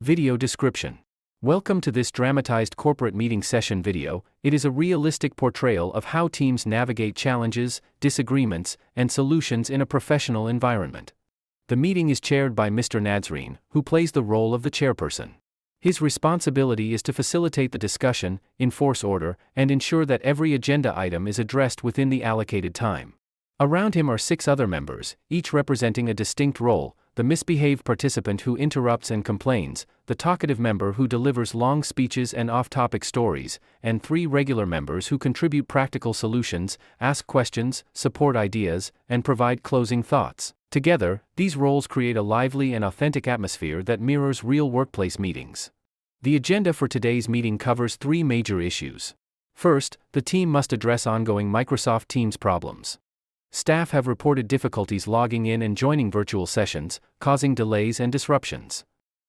Video description. Welcome to this dramatized corporate meeting session video. It is a realistic portrayal of how teams navigate challenges, disagreements, and solutions in a professional environment. The meeting is chaired by Mr. Nazreen, who plays the role of the chairperson. His responsibility is to facilitate the discussion, enforce order, and ensure that every agenda item is addressed within the allocated time. Around him are 6 other members, each representing a distinct role: the misbehaved participant who interrupts and complains, the talkative member who delivers long speeches and off-topic stories, and 3 regular members who contribute practical solutions, ask questions, support ideas, and provide closing thoughts. Together, these roles create a lively and authentic atmosphere that mirrors real workplace meetings. The agenda for today's meeting covers 3 major issues. First, the team must address ongoing Microsoft Teams problems. Staff have reported difficulties logging in and joining virtual sessions, causing delays and disruptions.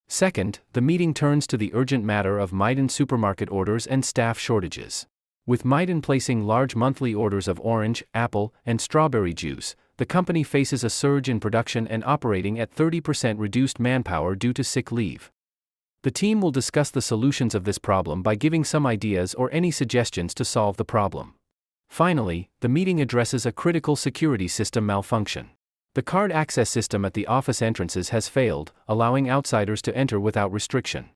Second, the meeting turns to the urgent matter of Miden supermarket orders and staff shortages. With Miden placing large monthly orders of orange, apple, and strawberry juice, the company faces a surge in production and operating at 30% reduced manpower due to sick leave. The team will discuss the solutions of this problem by giving some ideas or any suggestions to solve the problem. Finally, the meeting addresses a critical security system malfunction. The card access system at the office entrances has failed, allowing outsiders to enter without restriction.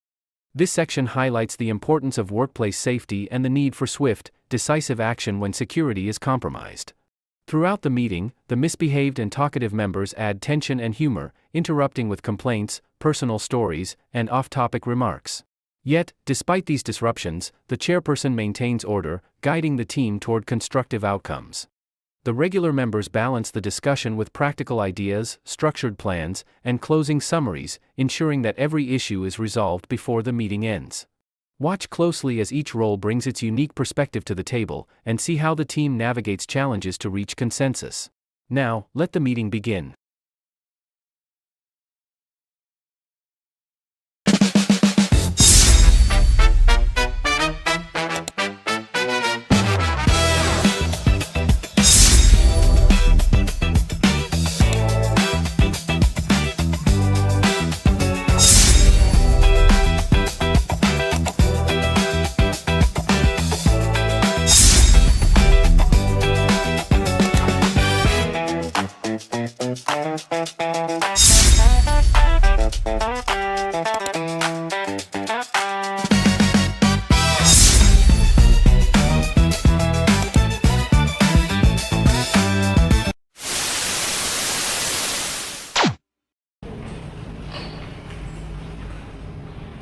This section highlights the importance of workplace safety and the need for swift, decisive action when security is compromised. Throughout the meeting, the misbehaved and talkative members add tension and humor, interrupting with complaints, personal stories, and off-topic remarks. Yet, despite these disruptions, the chairperson maintains order, guiding the team toward constructive outcomes. The regular members balance the discussion with practical ideas, structured plans, and closing summaries, ensuring that every issue is resolved before the meeting ends. Watch closely as each role brings its unique perspective to the table, and see how the team navigates challenges to reach consensus. Now, let the meeting begin.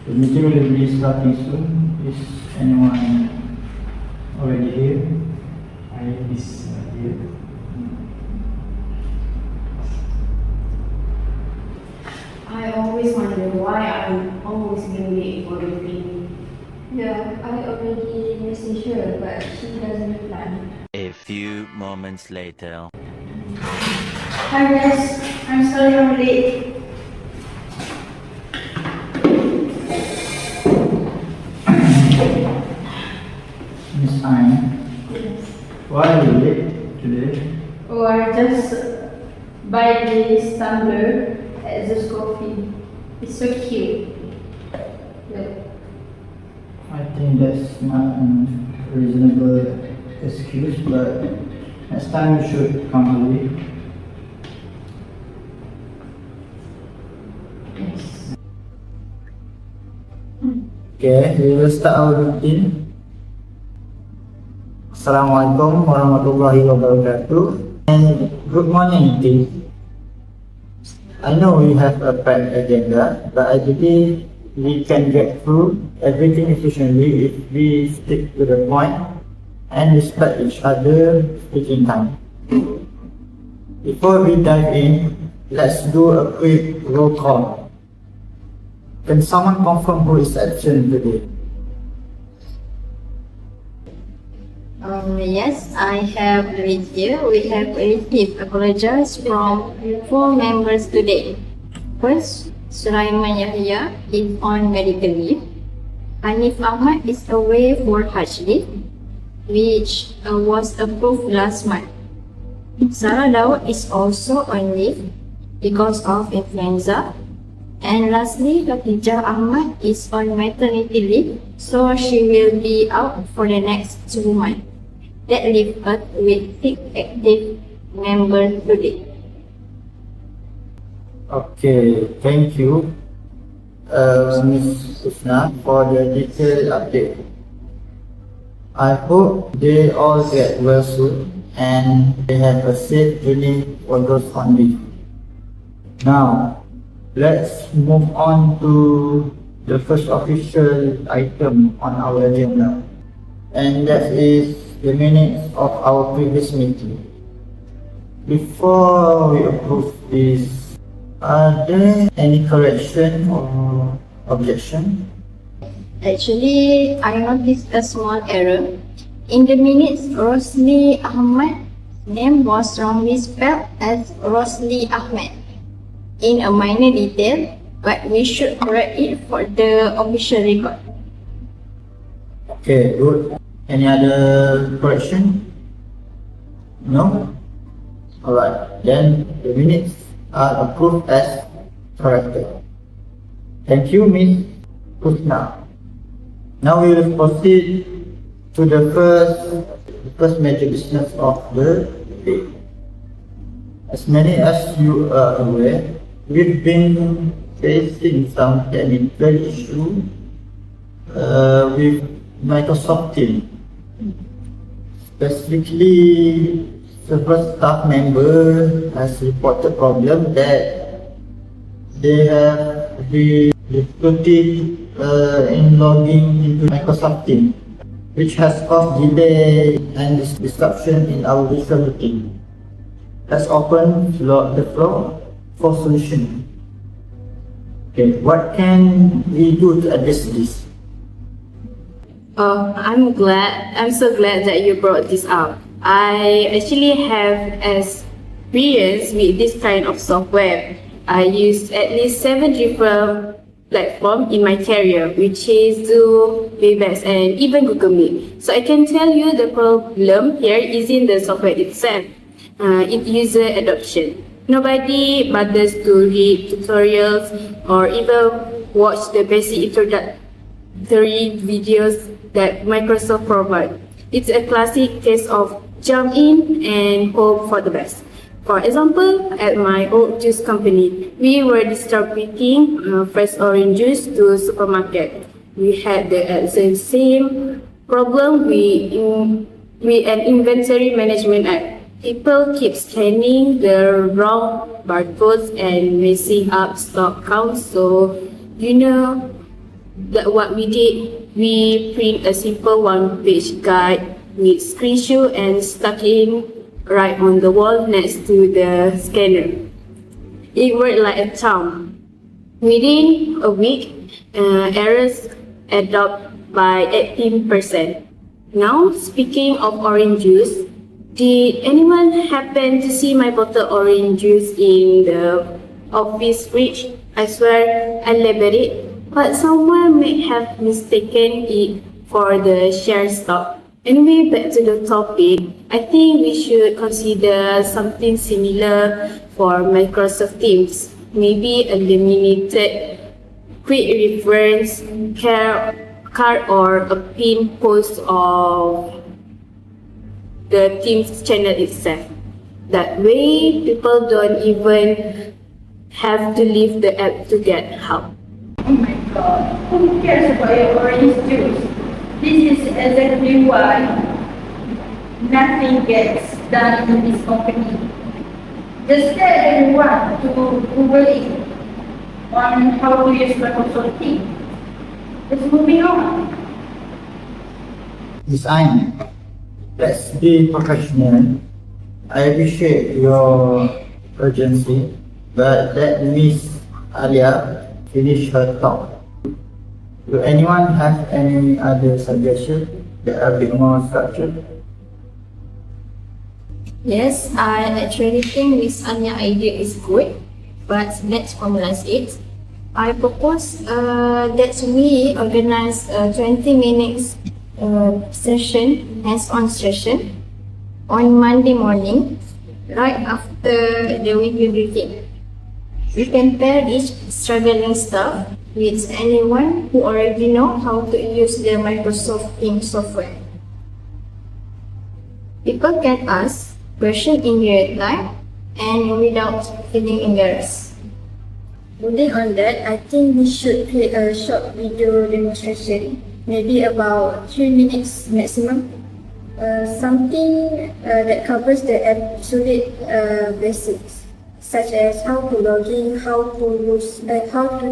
The meeting will be starting soon. Is anyone already here? I is here. I always wonder why I'm always being late for everything. Yeah, I already messaged her, but she doesn't reply. A few moments later. Hi guys, I'm sorry I'm late. Miss Anne, Yes. why are you late today? Or just buy this tumbler as a coffee. It's so cute. Look. I think that's not a reasonable excuse, but next time you should come early. Yes. Okay, we will start our routine. Assalamualaikum warahmatullahi wabarakatuh, and good morning team. I know we have a packed agenda, but I believe we can get through everything efficiently if we stick to the point and respect each other's speaking time. Before we dive in, let's do a quick roll call. Can someone confirm who is absent today? Yes, I have read here. We have received apologies from 4 members today. First, Sulaiman Yahya is on medical leave. Hanif Ahmad is away for Hajj leave, which was approved last month. Sarah Daud is also on leave because of influenza. And lastly, Khadijah Ahmad is on maternity leave, so she will be out for the next 2 months. That leaves us with 6 active members today. Okay, thank you, Ms. Usna, for the detailed update. I hope they all get well soon and they have a safe journey for those on leave. Now, let's move on to the first official item on our agenda, and that is the minutes of our previous meeting. Before we approve this, are there any correction or objection? Actually, I noticed a small error. In the minutes, Rosli Ahmad's name was wrongly spelled as Rosli Ahmed in a minor detail, but we should correct it for the official record. Okay, good. Any other correction? No? Alright, then the minutes are approved as corrected. Thank you, Ms. Husna. Now we will proceed to the first major business of the day. As many as you are aware, we've been facing some technical issue with Microsoft Teams. Specifically, several staff members has reported problem that they have difficulty in logging into Microsoft Teams, which has caused delay and disruption in our virtual meeting. Let's open the floor for solution. Okay, what can we do to address this? I'm so glad that you brought this up. I actually have experience with this kind of software. I used at least 7 different platforms in my career, which is Zoom, Webex, and even Google Meet. So I can tell you the problem here is in the software itself. It's user adoption. Nobody bothers to read tutorials or even watch the basic introductory videos that Microsoft provides. It's a classic case of jump in and hope for the best. For example, at my old juice company, we were distributing fresh orange juice to supermarket. We had the exact same problem with an inventory management app. People keep scanning the wrong barcodes and messing up stock counts. So, that what we did, we print a simple one-page guide with screenshot and stuck in right on the wall next to the scanner. It worked like a charm. Within a week, errors add up by 18%. Now, speaking of orange juice, did anyone happen to see my bottle of orange juice in the office fridge? I swear I labeled it, but someone may have mistaken it for the share stock. Anyway, back to the topic. I think we should consider something similar for Microsoft Teams. Maybe a limited quick reference card or a pin post of the Teams channel itself. That way, people don't even have to leave the app to get help. Oh my god, who cares about your orange juice? This is exactly why nothing gets done in this company. Just tell everyone to Google it on how to use Microsoft Teams. Just moving on. Miss Ain, let's be professional. I appreciate your urgency, but let Miss Alia finish her talk. Do anyone have any other suggestions that are a bit more structured? Yes, I actually think Miss Anya's idea is good, but let's formalize it. I propose that we organize a 20 minutes session, hands-on session, on Monday morning, right after the weekly briefing. We can pair each struggling staff with anyone who already know how to use the Microsoft Teams software. People can ask questions in real time and without feeling embarrassed. Building on that, I think we should create a short video demonstration, maybe about 3 minutes maximum. Something that covers the absolute basics, such as how to log in, how to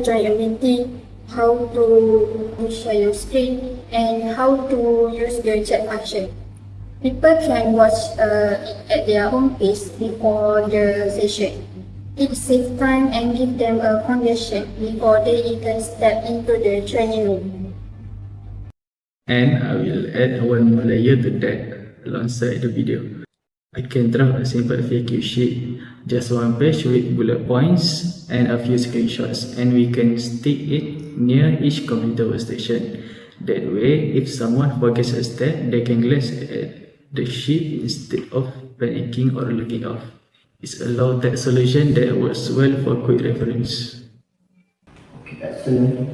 join a meeting, how to share your screen, and how to use your chat function. People can watch it at their home pace before the session. It saves time and gives them a foundation before they even step into the training room. And I will add one more layer to that alongside the video. I can draft a simple FAQ sheet, just one page with bullet points and a few screenshots, and we can stick it near each computer workstation. That way, if someone forgets a step, they can glance at the sheet instead of panicking or looking off. It's a low-tech solution that works well for quick reference. Okay, excellent.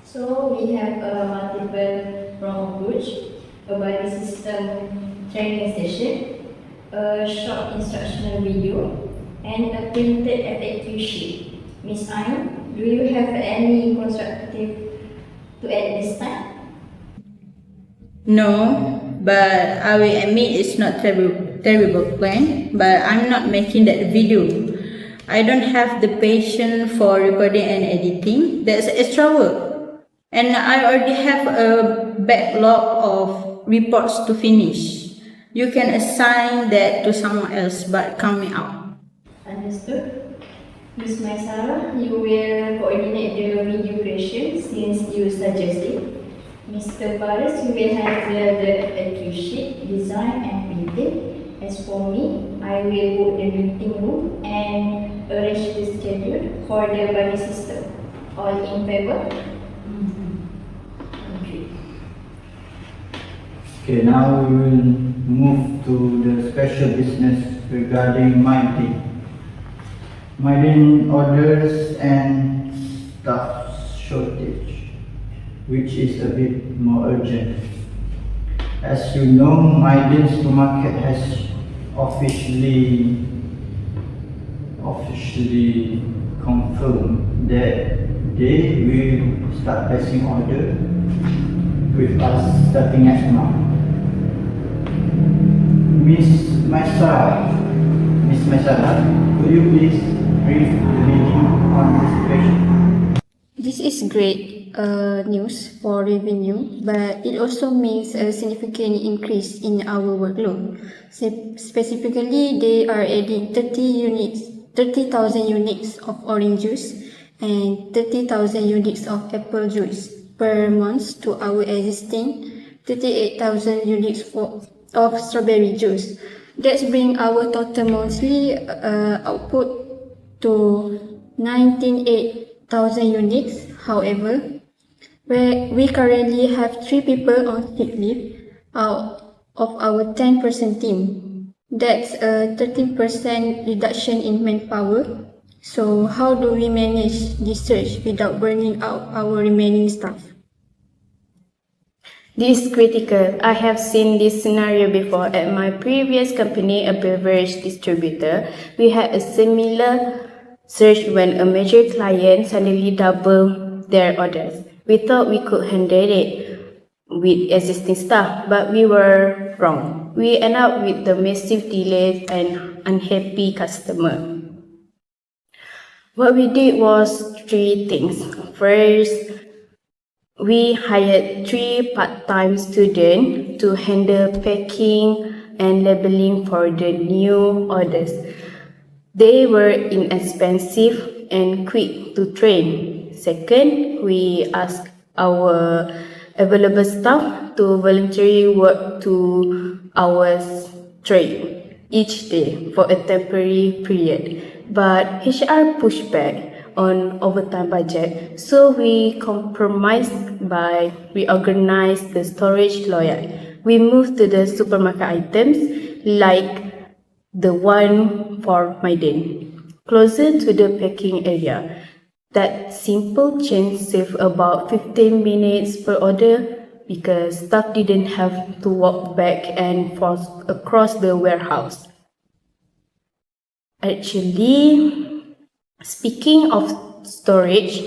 So we have a multiple prong approach, a buddy system training session, a short instructional video, and a printed FAQ sheet. Miss Ayn, do you have any constructive to add this time? No, but I will admit it's not terrible plan, but I'm not making that video. I don't have the patience for recording and editing. That's extra work. And I already have a backlog of reports to finish. You can assign that to someone else, but count me out. Understood. Miss Maisara, you will coordinate the video creation since you suggested. Mr. Paris, you will handle the FAQ sheet, design and printing. As for me, I will book the meeting room and arrange the schedule for the buddy system. All in favor? Okay, now we will move to the special business regarding mining. Mining orders and staff shortage, which is a bit more urgent. As you know, Maiden's supermarket has officially confirmed that they will start placing order with us starting next month. Miss Maisara, could you please brief the meeting on the situation? This is great news for revenue, but it also means a significant increase in our workload. Specifically, they are adding 30,000 units of orange juice and 30,000 units of apple juice per month to our existing 38,000 units of strawberry juice. That's bring our total monthly output to 98,000 units. However, we currently have 3 people on sick leave out of our 10% team. That's a 13% reduction in manpower. So how do we manage this surge without burning out our remaining staff? This is critical. I have seen this scenario before at my previous company, a beverage distributor. We had a similar surge when a major client suddenly doubled their orders. We thought we could handle it with existing staff, but we were wrong. We ended up with the massive delays and unhappy customer. What we did was 3 things. First, we hired 3 part-time students to handle packing and labeling for the new orders. They were inexpensive and quick to train. Second, we asked our available staff to voluntarily work 2 hours straight each day for a temporary period. But HR pushed back on overtime budget, so we compromised by reorganizing the storage layout. We moved to the supermarket items like the one for Maiden. closer to the packing area. That simple change saved about 15 minutes per order because staff didn't have to walk back and forth across the warehouse. Actually, speaking of storage,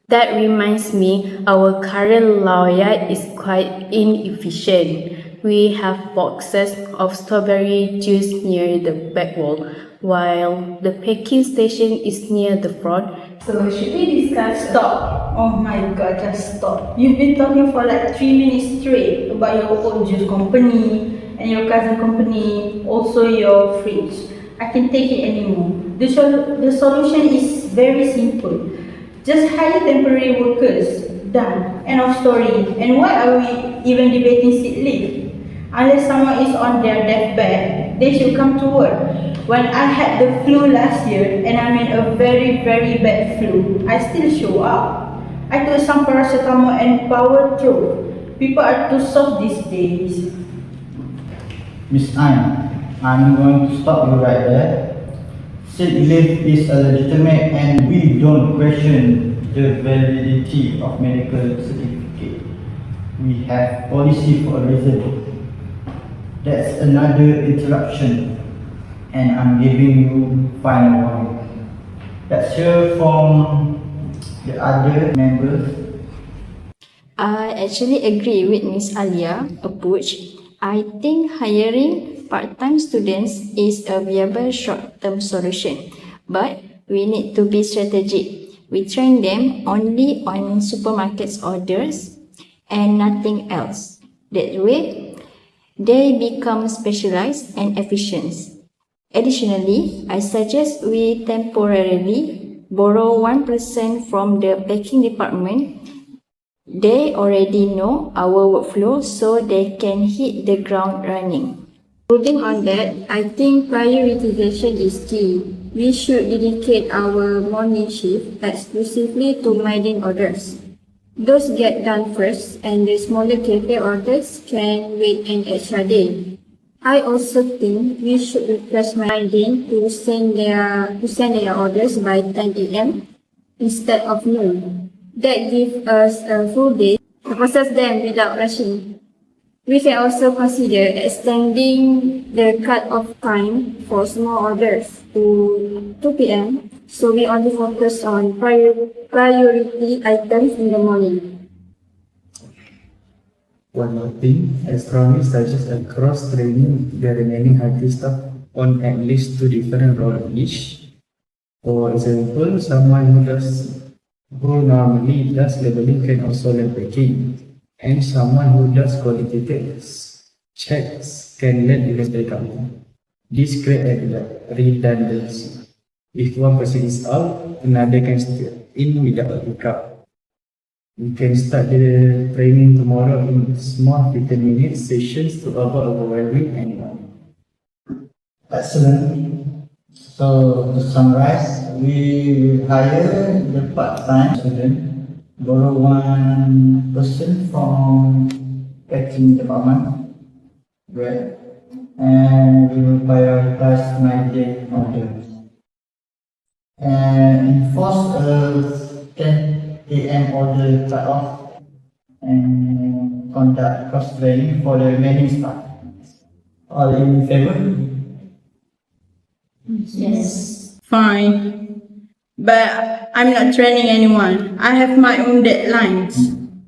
that reminds me our current layout is quite inefficient. We have boxes of strawberry juice near the back wall, while the packing station is near the front. So should we discuss? Stop. Oh my god, just stop. You've been talking for like 3 minutes straight about your own juice company and your cousin company, also your fridge. I can't take it anymore. The solution is very simple. Just hire temporary workers. Done. End of story. And why are we even debating sick leave? Unless someone is on their deathbed, they should come to work. When I had the flu last year, and I'm in a very, very bad flu, I still show up. I took some paracetamol and power through. People are too soft these days. Miss Anne, I'm going to stop you right there. Sick leave is a legitimate and we don't question the validity of medical certificate. We have policy for a reason. That's another interruption and I'm giving you final warning. Let's hear from the other members. I actually agree with Ms. Alia approach. I think hiring part-time students is a viable short-term solution, but we need to be strategic. We train them only on supermarkets orders and nothing else. That way, they become specialized and efficient. Additionally, I suggest we temporarily borrow 1% from the packing department. They already know our workflow, so they can hit the ground running. Building on that, I think prioritization is key. We should dedicate our morning shift exclusively to mailing orders. Those get done first, and the smaller cafe orders can wait an extra day. I also think we should request mailing to send their orders by 10 a.m. instead of noon. That gives us a full day to process them without rushing. We can also consider extending the cut-off time for small orders to 2 p.m. so we only focus on priority items in the morning. One more thing, I strongly suggest a cross-training the remaining IT staff on at least 2 different roles each. For example, someone who normally does labeling can also learn packing, and someone who does quality checks can learn inventory counting. This creates redundancy. If one person is out, another can step in without a hiccup. We can start the training tomorrow in small 15-minute sessions to avoid overwhelming anyone. Excellent. So to summarize, we will hire the part-time student, borrow 1% from packing department, right? And we will prioritize 90 orders. And enforce a 10 a.m. order cut-off and conduct cross-training for the remaining staff. All in favor? Yes. Fine. But I'm not training anyone. I have my own deadlines.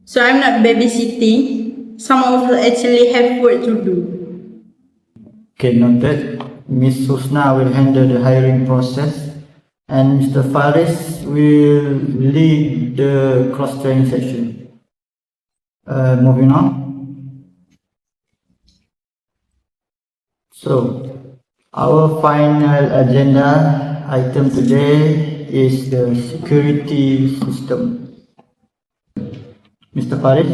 So I'm not babysitting. Some of us actually have work to do. Okay, noted. Ms. Husna will handle the hiring process and Mr. Faris will lead the cross-training session. Moving on. So, our final agenda item today is the security system. Mr. Faris,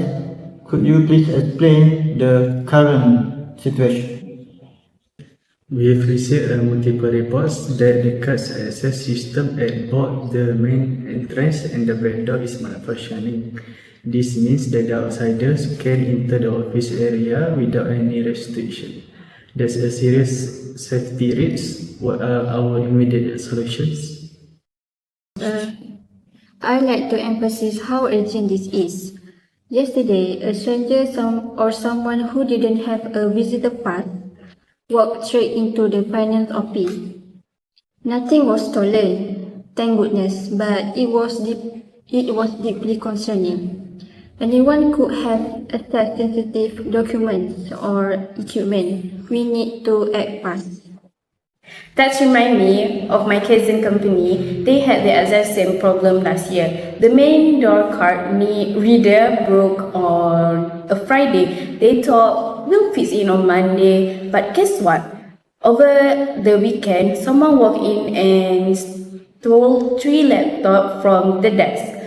could you please explain the current situation? We have received multiple reports that the cards access system at both the main entrance and the back door is malfunctioning. This means that the outsiders can enter the office area without any restriction. There's a serious safety risk. What are our immediate solutions? I'd like to emphasize how urgent this is. Yesterday, a stranger or someone who didn't have a visitor pass walked straight into the finance office. Nothing was stolen, thank goodness, but it was deeply concerning. Anyone could have accessed sensitive documents or equipment. We need to act fast. That reminds me of my cousin company. They had the exact same problem last year. The main door card reader broke on a Friday. They thought we'll fix it on Monday, but guess what? Over the weekend, someone walked in and stole 3 laptops from the desk.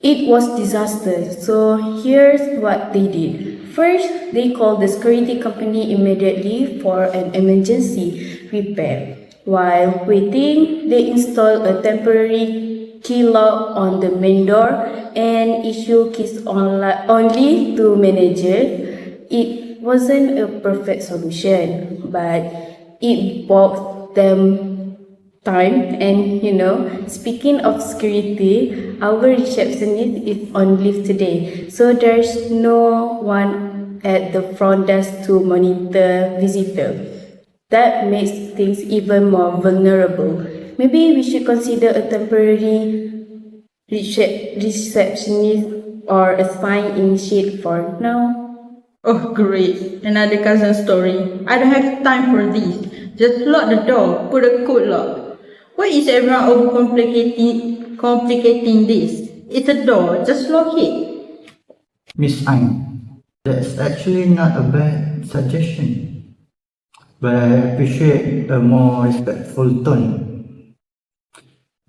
It was disaster. So here's what they did. First, they called the security company immediately for an emergency repair. While waiting, they installed a temporary key lock on the main door and issued keys only to manager. It wasn't a perfect solution, but it bought them time. And speaking of security, our receptionist is on leave today, so there's no one at the front desk to monitor visitors. That makes things even more vulnerable. Maybe we should consider a temporary receptionist or a sign in shade for now. Oh, great. Another cousin story. I don't have time for this. Just lock the door, put a code lock. Why is everyone complicating this? It's a door, just lock it. Miss Ang, that's actually not a bad suggestion, but I appreciate a more respectful tone.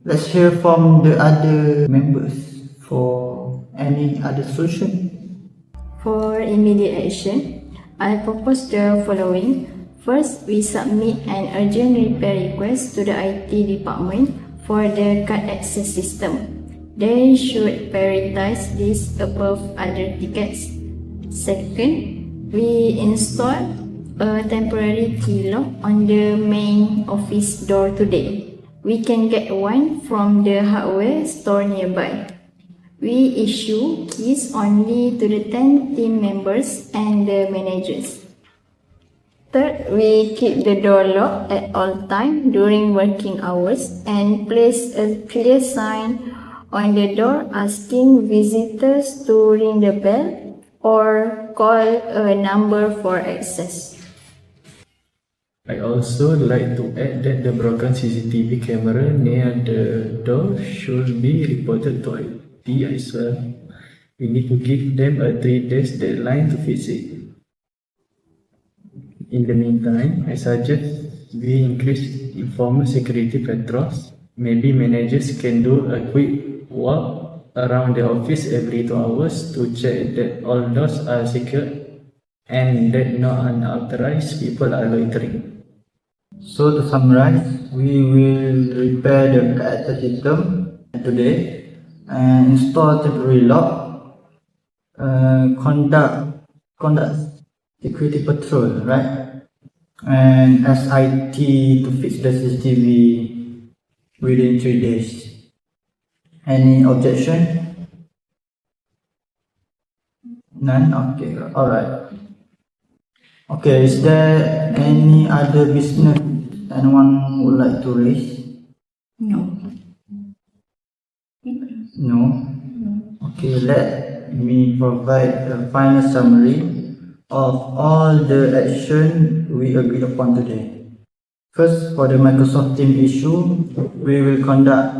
Let's hear from the other members for any other solution. For immediate action, I propose the following. First, we submit an urgent repair request to the IT department for the card access system. They should prioritize this above other tickets. Second, we install a temporary key lock on the main office door today. We can get one from the hardware store nearby. We issue keys only to the 10 team members and the managers. Third, we keep the door locked at all times during working hours and place a clear sign on the door asking visitors to ring the bell or call a number for access. I also like to add that the broken CCTV camera near the door should be reported to IT as well. We need to give them a 3 days deadline to fix it. In the meantime, I suggest we increase informal security patrols. Maybe managers can do a quick walk around the office every 2 hours to check that all doors are secure and that no unauthorized people are loitering. So to summarize, we will repair the card system today and install temporary lock, conduct security patrol, right? And SIT to fix the CCTV within 3 days. Any objection? None? Okay, alright. Okay, is there any other business anyone would like to raise? No. No? Okay, let me provide a final summary of all the action we agreed upon today. First, for the Microsoft Teams issue, we will conduct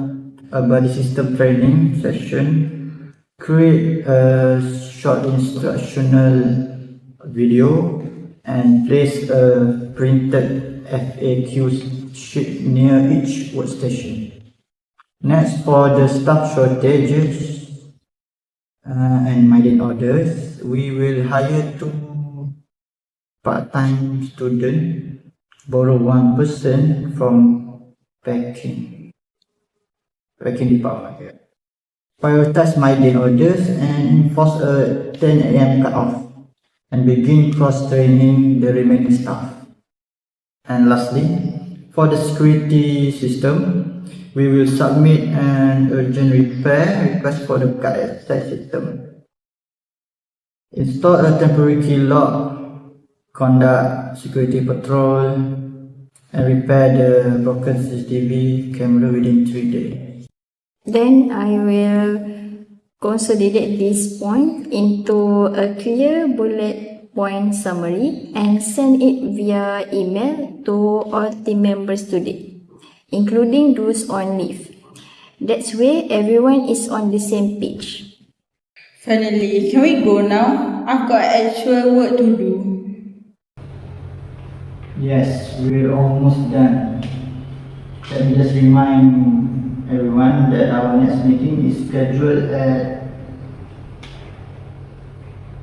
a body system training session, create a short instructional video, and place a printed FAQ sheet near each workstation. Next, for the staff shortages and minded orders, we will hire 2 part-time students, borrow 1 person from packing department. Prioritize minded orders and enforce a 10 AM cut-off and begin cross-training the remaining staff. And lastly, for the security system, we will submit an urgent repair request for the card access system. Install a temporary key lock, conduct security patrol, and repair the broken CCTV camera within 3 days. Then I will consolidate this point into a clear bullet point summary and send it via email to all team members today, including those on leave. That's way everyone is on the same page. Finally, can we go now? I've got actual work to do. Yes, we're almost done. Let me just remind everyone that our next meeting is scheduled at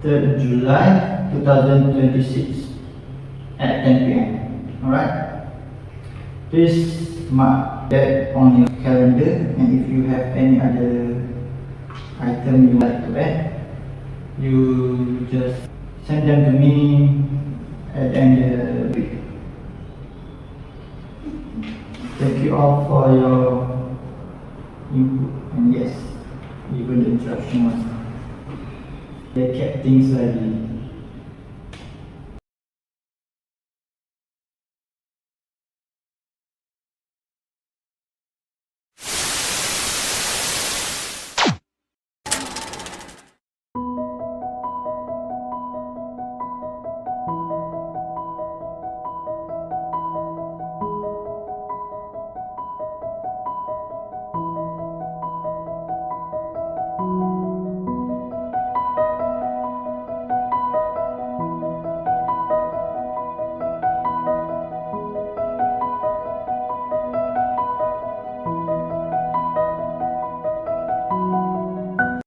3rd July 2026 at 10 p.m. Alright? Please mark that on your calendar, and if you have any other item you like to add, you just send them to me at the end of the week. Thank you all for your input, and yes, even the instruction was, they kept things ready.